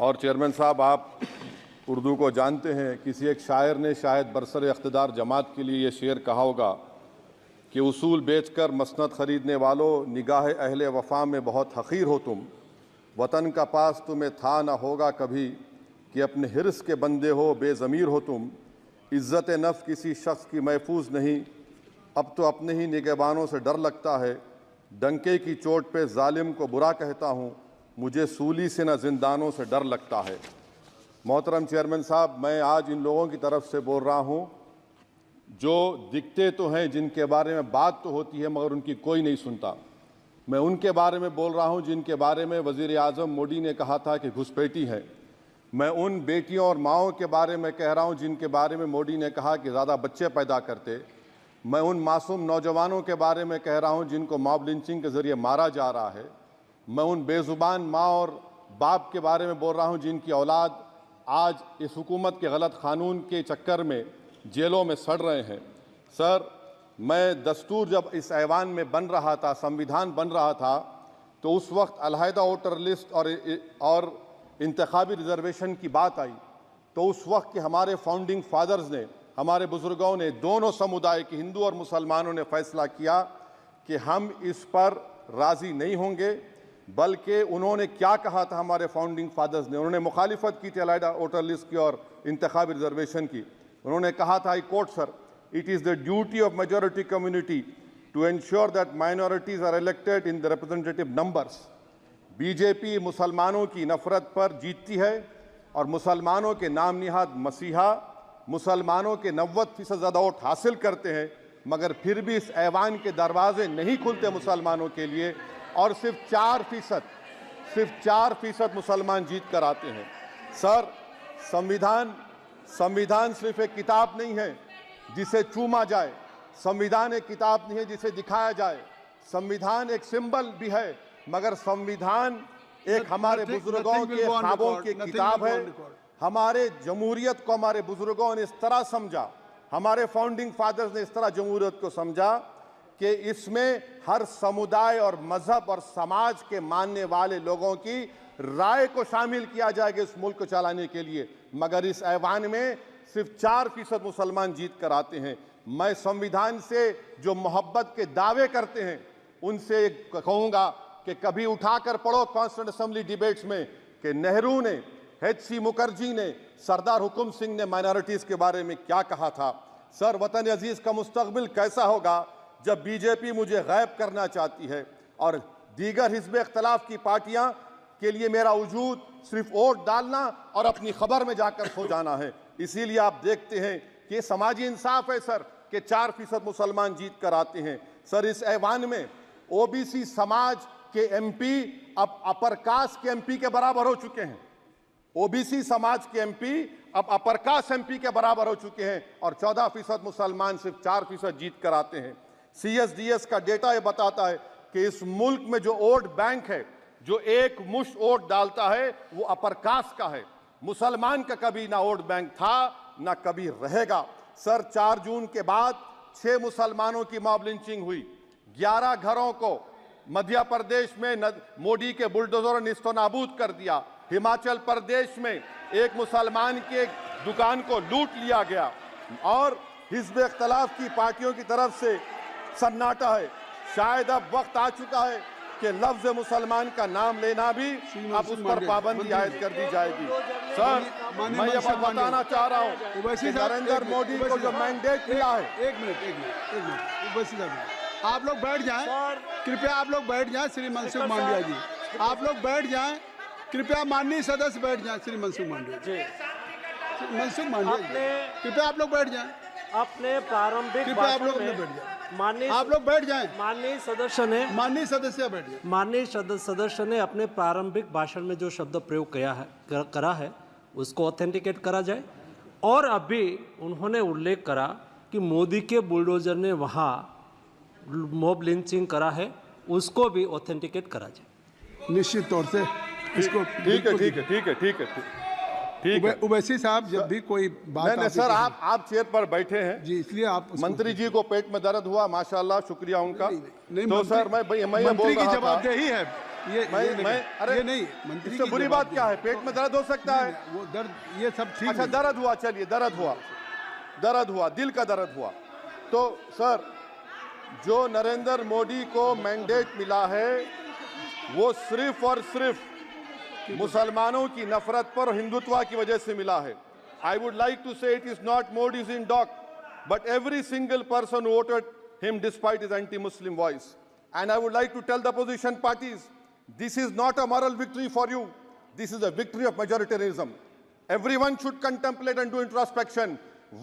और चेयरमैन साहब, आप उर्दू को जानते हैं। किसी एक शायर ने शायद बरसर इख्तिदार जमात के लिए ये शेर कहा होगा कि उसूल बेचकर मसनद ख़रीदने वालों, निगाह अहले वफ़ा में बहुत हक़ीर हो तुम। वतन का पास तुम्हें था न होगा कभी कि अपने हिर्स के बंदे हो, बेज़मीर हो तुम। इज़्ज़त नफ्स किसी शख्स की महफूज नहीं, अब तो अपने ही निगहबानों से डर लगता है। डंके की चोट पे जालिम को बुरा कहता हूँ, मुझे सूली से न जिंदानों से डर लगता है। मोहतरम चेयरमैन साहब, मैं आज इन लोगों की तरफ से बोल रहा हूँ जो दिखते तो हैं, जिनके बारे में बात तो होती है मगर उनकी कोई नहीं सुनता। मैं उनके बारे में बोल रहा हूँ जिनके बारे में वज़ीर आज़म मोदी ने कहा था कि घुसपैठी है। मैं उन बेटियों और माओं के बारे में कह रहा हूँ जिनके बारे में मोदी ने कहा कि ज़्यादा बच्चे पैदा करते। मैं उन मासूम नौजवानों के बारे में कह रहा हूँ जिनको मॉब लिंचिंग के ज़रिए मारा जा रहा है। मैं उन बेज़ुबान माँ और बाप के बारे में बोल रहा हूँ जिनकी औलाद आज इस हुकूमत के गलत कानून के चक्कर में जेलों में सड़ रहे हैं। सर, मैं दस्तूर जब इस ऐवान में बन रहा था, संविधान बन रहा था, तो उस वक्त अलहदा वोटर लिस्ट और इंतखाबी रिजर्वेशन की बात आई तो उस वक्त के हमारे फाउंडिंग फादर्स ने, हमारे बुजुर्गों ने, दोनों समुदाय के हिंदू और मुसलमानों ने फैसला किया कि हम इस पर राज़ी नहीं होंगे। बल्कि उन्होंने क्या कहा था हमारे फाउंडिंग फादर्स ने, उन्होंने मुखालिफत की थी अलहदा वोटर लिस्ट की और इंतखाबी रिजर्वेशन की। उन्होंने कहा था, I quote sir, it is the duty of majority community to ensure that minorities are elected in the representative numbers. BJP मुसलमानों की नफरत पर जीतती है और मुसलमानों के नाम निहाद मसीहा मुसलमानों के 90% ज़्यादा वोट हासिल करते हैं, मगर फिर भी इस ऐवान के दरवाजे नहीं खुलते मुसलमानों के लिए और सिर्फ 4% मुसलमान जीत कर आते हैं। सर, संविधान सिर्फ एक किताब नहीं है जिसे चूमा जाए, संविधान एक किताब नहीं है जिसे दिखाया जाए, संविधान एक सिंबल भी है, मगर संविधान एक हमारे बुजुर्गों के ख्वाबों की किताब है। हमारे जमहूरियत को हमारे बुजुर्गों ने इस तरह समझा, हमारे फाउंडिंग फादर्स ने इस तरह जमहूरियत को समझा कि इसमें हर समुदाय और मजहब और समाज के मानने वाले लोगों की राय को शामिल किया जाएगा इस मुल्क को चलाने के लिए। मगर इस ऐवान में सिर्फ 4% मुसलमान जीत कर आते हैं। मैं संविधान से जो मोहब्बत के दावे करते हैं उनसे कहूँगा कि कभी उठाकर पढ़ो कॉन्स्टिट्यूएंट असेंबली डिबेट्स में कि नेहरू ने, H.C. मुखर्जी ने, सरदार हुकुम सिंह ने माइनॉरिटीज़ के बारे में क्या कहा था। सर, वतन अजीज़ का मुस्तकबिल कैसा होगा जब बीजेपी मुझे गायब करना चाहती है और दीगर हिज़्ब इख्तिलाफ की पार्टियां के लिए मेरा वजूद सिर्फ वोट डालना और अपनी खबर में जाकर सो जाना है। इसीलिए आप देखते हैं कि समाजी इंसाफ है सर कि 4% मुसलमान जीत कर आते हैं। सर, इस ऐवान में ओबीसी समाज के एमपी अब अपर कास्ट के एमपी के बराबर हो चुके हैं। ओबीसी समाज के एमपी अब अपर कास्ट एमपी के बराबर हो चुके हैं और 14% मुसलमान सिर्फ 4% जीत कर आते हैं। CSDS का डेटा ये बताता है कि इस मुल्क में जो वोट बैंक है, जो एक मुश्त वोट डालता है, वो अपर कास्ट का है। मुसलमान का कभी ना वोट बैंक था ना कभी रहेगा। सर, 4 जून के बाद 6 मुसलमानों की मॉब लिंचिंग हुई, 11 घरों को मध्य प्रदेश में मोदी के बुलडोजर ने निस्तो नाबूद कर दिया। हिमाचल प्रदेश में एक मुसलमान की एक दुकान को लूट लिया गया और हिज़्ब इख्तिलाफ की पार्टियों की तरफ से सन्नाटा है। शायद अब वक्त आ चुका है कि लफ्ज़ मुसलमान का नाम लेना भी अब उस पर पाबंदी आयद कर दी जाएगी। सर, मैं ये बात बताना चाह रहा हूँ कि नरेंद्र मोदी को जो मैंडेट मिला है। एक मिनट, आप लोग बैठ जाएं, कृपया आप लोग बैठ जाएं। श्री मनसुख मांडविया जी, आप लोग बैठ जाएं, कृपया माननीय सदस्य बैठ जाएं। श्री मनसुख मांडविया जी, मनसुख मांडविया जी, कृपया आप लोग बैठ जाएं। अपने प्रारंभिक कृपया आप लोग बैठ जाएं। माननीय आप लोग बैठ जाएं। माननीय सदस्य ने बैठ जाएं। माननीय सदस्य ने अपने प्रारंभिक भाषण में जो शब्द प्रयोग करा है उसको ऑथेंटिकेट करा जाए। और अभी उन्होंने उल्लेख करा कि मोदी के बुलडोजर ने वहाँ मॉब लिंचिंग करा है, उसको भी ऑथेंटिकेट करा जाए। निश्चित तौर से इसको ठीक है। उवैसी साहब, जब भी कोई बात नहीं सर, आप चेयर पर बैठे हैं जी, इसलिए आप मंत्री जी को पेट में दर्द हुआ, माशाल्लाह, शुक्रिया उनका। नहीं, तो सर, मैं ये बोल रहा था, जवाबदेही है अरे ये नहीं मंत्री इससे की बुरी जवाब बात क्या है? पेट में दर्द हो सकता है। वो दर्द ये सब ठीक अच्छा, नहीं। दर्द हुआ, चलिए दर्द हुआ, दिल का दर्द हुआ। तो सर, जो नरेंद्र मोदी को मैंडेट मिला है वो सिर्फ और सिर्फ मुसलमानों की नफरत पर हिंदुत्व की वजह से मिला है। I would like to say it is not Modi's in dock, but every single person voted him despite his anti Muslim voice. And I would like to tell the opposition parties, this is not a moral victory for you. This is a victory of majoritarianism. Everyone should contemplate and do introspection.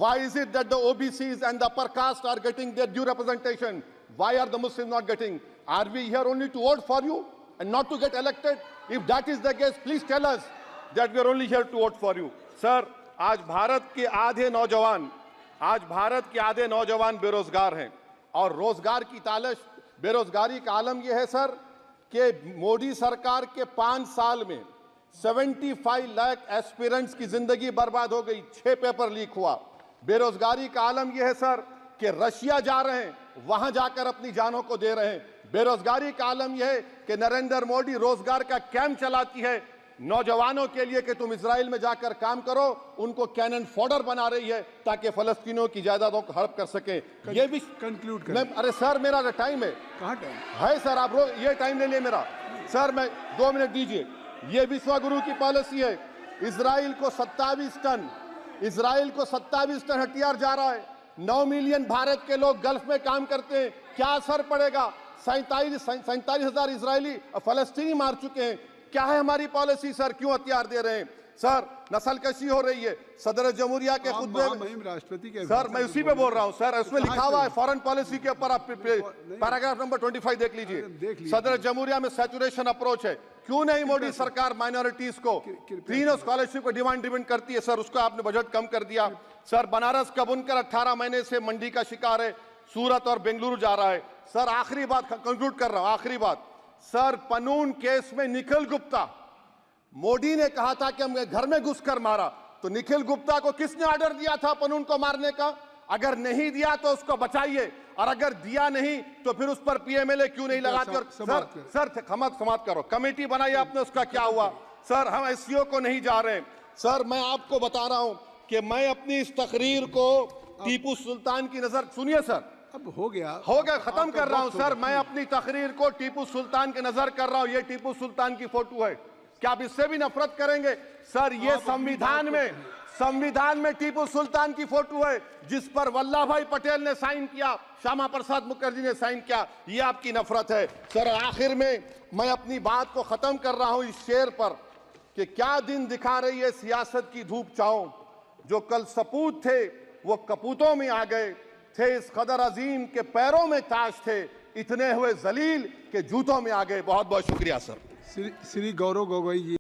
Why is it that the OBCs and the upper caste are getting their due representation? Why are the Muslims not getting? Are we here only to vote for you and not to get elected? If that is the case, please tell us that we are only here to vote for you. Sir, आज भारत के आधे नौजवान बेरोजगार हैं और रोजगार की तालाश, बेरोजगारी का आलम यह है सर कि मोदी सरकार के 5 साल में 75 लाख एस्पिरेंट्स की जिंदगी बर्बाद हो गई, 6 पेपर लीक हुआ। बेरोजगारी का आलम यह है सर कि रशिया जा रहे हैं, वहां जाकर अपनी जानों को दे रहे हैं। बेरोजगारी का आलम यह है कि नरेंद्र मोदी रोजगार का कैंप चलाती है नौजवानों के लिए कि तुम इजराइल में जाकर काम करो, उनको कैनन फॉडर बना रही है ताकि फलस्तीनियों की जायदादों को हड़प कर सके। ये भी कंक्लूड कर। अरे सर, मेरा टाइम है। कहाँ टाइम है सर? आप ये टाइम ले लिए मेरा। सर, मैं 2 मिनट दीजिए। ये विश्वगुरु की पॉलिसी है। इजराइल को 27 टन हथियार जा रहा है। 9 मिलियन भारत के लोग गल्फ में काम करते हैं, क्या असर पड़ेगा? 47,000 इजरायली फलस्तीनी मार चुके हैं। क्या है हमारी पॉलिसी सर? क्यों हथियार दे रहे हैं सर? नस्लकशी हो रही है। सदर जमहूरिया के खुतबे में राष्ट्रपति के सर, मैं उसी पे बोल रहा हूं सर, उसमें लिखा हुआ है फॉरेन पॉलिसी के ऊपर, आप पैराग्राफ नंबर 25 देख लीजिए। सदर जमहूरिया में सैचुरेशन अप्रोच है। क्यों नहीं मोदी सरकार माइनॉरिटीज को तीनों स्कॉलरशिप को डिमांड करती है सर? उसको आपने बजट कम कर दिया। सर, बनारस का बुनकर 18 महीने से मंडी का शिकार है, सूरत और बेंगलुरु जा रहा है। सर, आखिरी बात कंक्लूड कर रहा हूं, आखिरी बात सर, पनून केस में निखिल गुप्ता, मोदी ने कहा था कि हम घर में घुसकर मारा, तो निखिल गुप्ता को किसने ऑर्डर दिया था पनून को मारने का? अगर नहीं दिया तो उसको बचाइए, और अगर दिया नहीं तो फिर उस पर पीएमएलए क्यों नहीं लगाकर? सर समाप्त करो। कमेटी बनाई आपने, उसका क्या हुआ? सर, हम एससीओ को नहीं जा रहे। सर, मैं आपको बता रहा हूं कि मैं अपनी इस तकरीर को टीपू सुल्तान की नजर, सुनिए सर, अब हो गया, खत्म कर रहा हूं सर। मैं अपनी तकरीर को टीपू सुल्तान के नजर कर रहा हूं। ये टीपू सुल्तान की फोटो है, क्या आप इससे भी नफरत करेंगे? सर, ये संविधान में टीपू सुल्तान की फोटो है जिस पर वल्लभ भाई पटेल ने साइन किया, श्यामा प्रसाद मुखर्जी ने साइन किया। ये आपकी नफरत है सर। आखिर में मैं अपनी बात को खत्म कर रहा हूं इस शेर पर कि क्या दिन दिखा रही है सियासत की धूप छांव, जो कल सपूत थे वो कपूतों में आ गए, थे इस कदर अजीम के पैरों में ताज थे, इतने हुए जलील के जूतों में आ गए। बहुत बहुत शुक्रिया सर। श्री गौरव गोगोई जी।